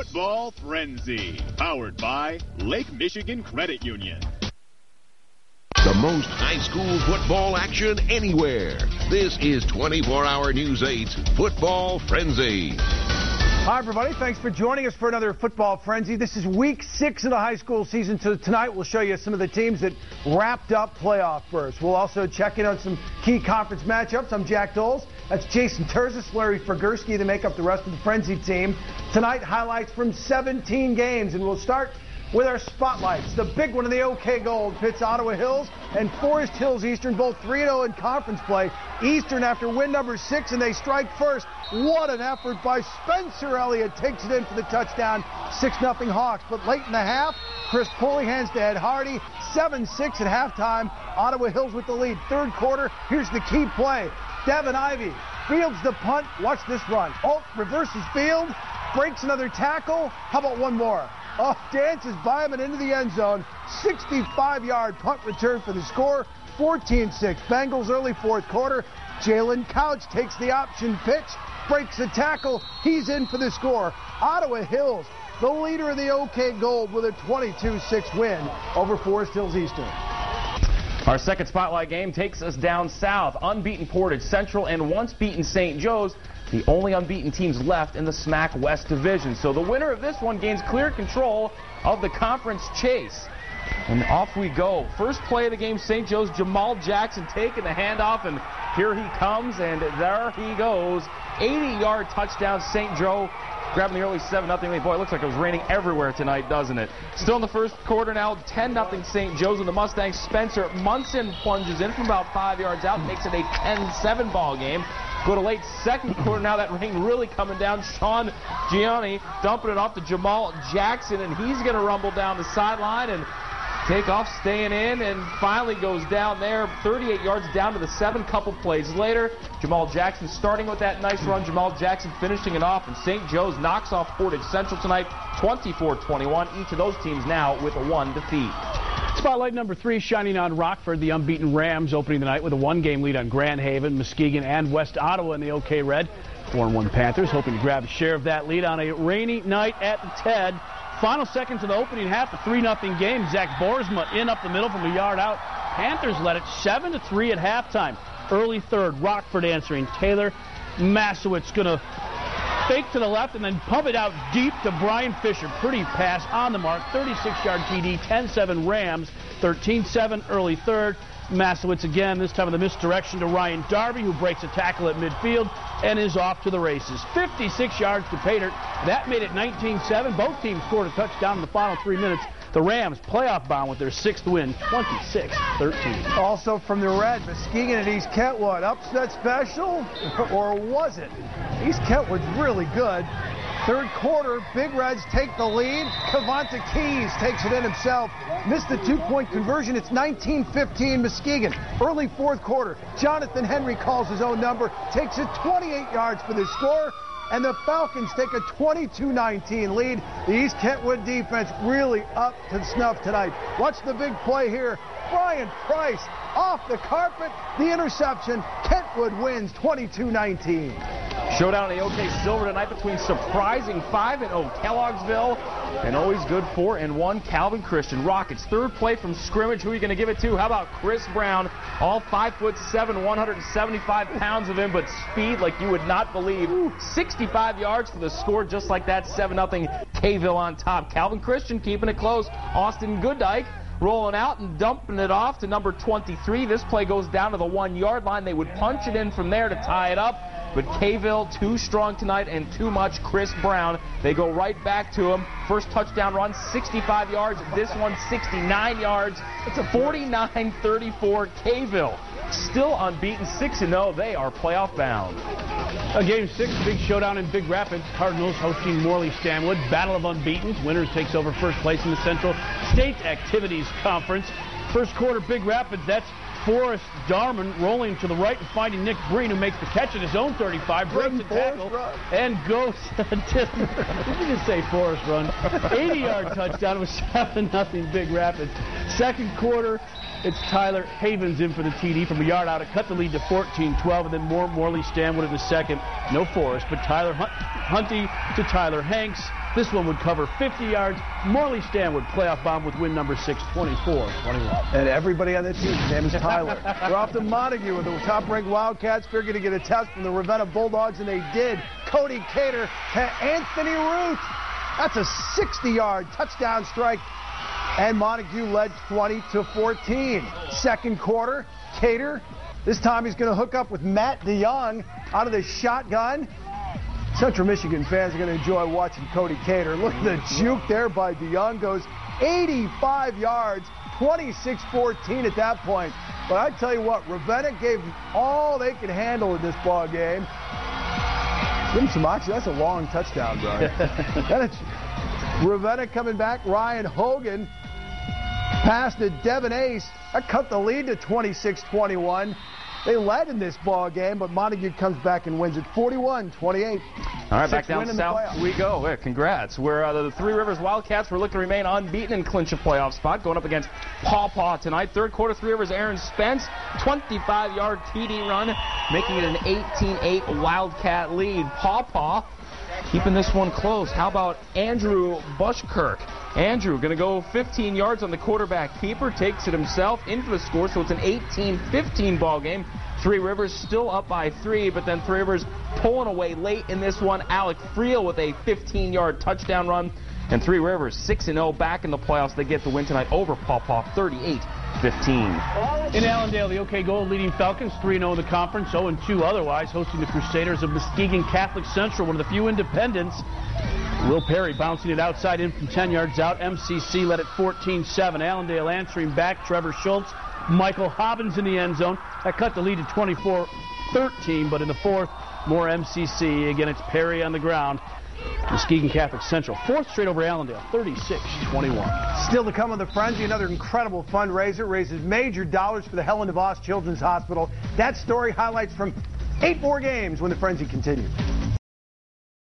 Football Frenzy, powered by Lake Michigan Credit Union. The most high school football action anywhere. This is 24-Hour News 8's Football Frenzy. Hi, everybody. Thanks for joining us for another Football Frenzy. This is week 6 of the high school season. So tonight we'll show you some of the teams that wrapped up playoff berths. We'll also check in on some key conference matchups. I'm Jack Doles. That's Jason Terzis, Larry Fergursky to make up the rest of the Frenzy team. Tonight, highlights from 17 games, and we'll start with our spotlights. The big one in the OK Gold pits Ottawa Hills and Forest Hills Eastern, both 3-0 in conference play. Eastern after win number 6, and they strike first. What an effort by Spencer Elliott. Takes it in for the touchdown. 6-0 Hawks. But late in the half, Chris Pulley hands to Ed Hardy. 7-6 at halftime. Ottawa Hills with the lead. Third quarter, here's the key play. Devin Ivey fields the punt. Watch this run. Oh, reverses field. Breaks another tackle. How about one more? Oh, dances by him and into the end zone. 65-yard punt return for the score. 14-6. Bengals early fourth quarter. Jalen Couch takes the option pitch. Breaks the tackle. He's in for the score. Ottawa Hills, the leader of the OK Gold, with a 22-6 win over Forest Hills Eastern. Our second spotlight game takes us down south. Unbeaten Portage Central and once beaten St. Joe's, the only unbeaten teams left in the SMAC West Division. So the winner of this one gains clear control of the conference chase. And off we go. First play of the game, St. Joe's, Jamal Jackson taking the handoff, and here he comes, and there he goes. 80-yard touchdown, St. Joe grabbing the early 7-0 lead. Boy, it looks like it was raining everywhere tonight, doesn't it? Still in the first quarter now, 10-0 St. Joe's with the Mustangs. Spencer Munson plunges in from about 5 yards out, makes it a 10-7 ball game. Go to late second quarter now, that rain really coming down. Sean Gianni dumping it off to Jamal Jackson, and he's going to rumble down the sideline and take off, staying in, and finally goes down there, 38 yards down to the 7. Couple plays later, Jamal Jackson starting with that nice run. Jamal Jackson finishing it off, and St. Joe's knocks off Portage Central tonight, 24-21. Each of those teams now with a 1 defeat. Spotlight number 3 shining on Rockford. The unbeaten Rams opening the night with a 1-game lead on Grand Haven, Muskegon, and West Ottawa in the OK Red. 4-1 Panthers hoping to grab a share of that lead on a rainy night at the TED. Final seconds of the opening half, a 3-0 game. Zach Boersma in up the middle from a yard out. Panthers led it 7-3 at halftime. Early third, Rockford answering. Taylor Masowitz going to fake to the left and then pump it out deep to Brian Fisher. Pretty pass on the mark. 36-yard TD, 10-7 Rams. 13-7 early third. Masowitz again, this time in the misdirection to Ryan Darby, who breaks a tackle at midfield and is off to the races. 56 yards to Pater. That made it 19-7. Both teams scored a touchdown in the final 3 minutes. The Rams playoff bound with their 6th win, 26-13. Also from the Red, Muskegon and East Kentwood. Upset special, or was it? East Kentwood's really good. Third quarter, Big Reds take the lead. Cavanta Keys takes it in himself. Missed the 2-point conversion. It's 19-15 Muskegon. Early fourth quarter, Jonathan Henry calls his own number, takes it 28 yards for the score, and the Falcons take a 22-19 lead. The East Kentwood defense really up to snuff tonight. Watch the big play here. Brian Price off the carpet, the interception. Kentwood wins 22-19. Showdown in the OK Silver tonight between surprising 5-0 Kelloggsville and always good 4-1 Calvin Christian. Rockets, third play from scrimmage. Who are you going to give it to? How about Chris Brown? All 5'7", 175 pounds of him, but speed like you would not believe. 65 yards for the score, just like that. 7-0 K-ville on top. Calvin Christian keeping it close. Austin Gooddyke rolling out and dumping it off to number 23. This play goes down to the 1-yard line. They would punch it in from there to tie it up. But K-ville too strong tonight and too much. Chris Brown, they go right back to him. First touchdown run, 65 yards. This one, 69 yards. It's a 49-34 K-ville. Still unbeaten, 6-0. They are playoff bound. Game 6, a big showdown in Big Rapids. Cardinals hosting Morley Stanwood. Battle of unbeatens. Winners takes over first place in the Central State Activities Conference. First quarter, Big Rapids, that's Forrest Darman rolling to the right and finding Nick Breen, who makes the catch at his own 35, breaks the tackle, and goes to, did you just say Forrest run? 80-yard touchdown. It was 7-0 Big Rapids. Second quarter, it's Tyler Havens in for the TD from a yard out. It cut the lead to 14-12, and then Morley Stanwood in the second. No Forrest, but Tyler Hunty to Tyler Hanks. This one would cover 50 yards. Morley Stanwood, playoff bomb with win number 6, 24-21. And everybody on that team, his name is Tyler. We're off to Montague with the top-ranked Wildcats. Figured to get a test from the Ravenna Bulldogs, and they did. Cody Cater to Anthony Root. That's a 60-yard touchdown strike. And Montague led 20-14. Second quarter, Cater. This time he's going to hook up with Matt DeYoung out of the shotgun. Central Michigan fans are going to enjoy watching Cody Cater. Look at the juke there by DeYoung. Goes 85 yards, 26-14 at that point. But I tell you what, Ravenna gave all they could handle in this ball game. Give him some oxygen. That's a long touchdown, Brian. Ravenna coming back. Ryan Hogan passed to Devin Ace. That cut the lead to 26-21. They led in this ball game, but Montague comes back and wins it 41-28. All right, back down south we go. Yeah, congrats. Where the Three Rivers Wildcats were looking to remain unbeaten and clinch a playoff spot, going up against Paw Paw tonight. Third quarter, Three Rivers' Aaron Spence, 25-yard TD run, making it an 18-8 Wildcat lead. Paw Paw keeping this one close. How about Andrew Bushkirk? Andrew going to go 15 yards on the quarterback keeper, takes it himself into the score, so it's an 18-15 ball game. Three Rivers still up by 3, but then Three Rivers pulling away late in this one. Alec Friel with a 15-yard touchdown run. And Three Rivers 6-0 back in the playoffs. They get the win tonight over Paw Paw 38-15. In Allendale, the OK Gold leading Falcons 3-0 in the conference, 0-2 otherwise, hosting the Crusaders of Muskegon Catholic Central, one of the few independents. Will Perry bouncing it outside in from 10 yards out. MCC led at 14-7. Allendale answering back. Trevor Schultz, Michael Hobbins in the end zone. That cut the lead to 24-13, but in the fourth, more MCC. Again, it's Perry on the ground. Muskegon Catholic Central, fourth straight over Allendale, 36-21. Still to come on the Frenzy, another incredible fundraiser, raises major dollars for the Helen DeVos Children's Hospital. That story highlights from 8 more games when the Frenzy continues.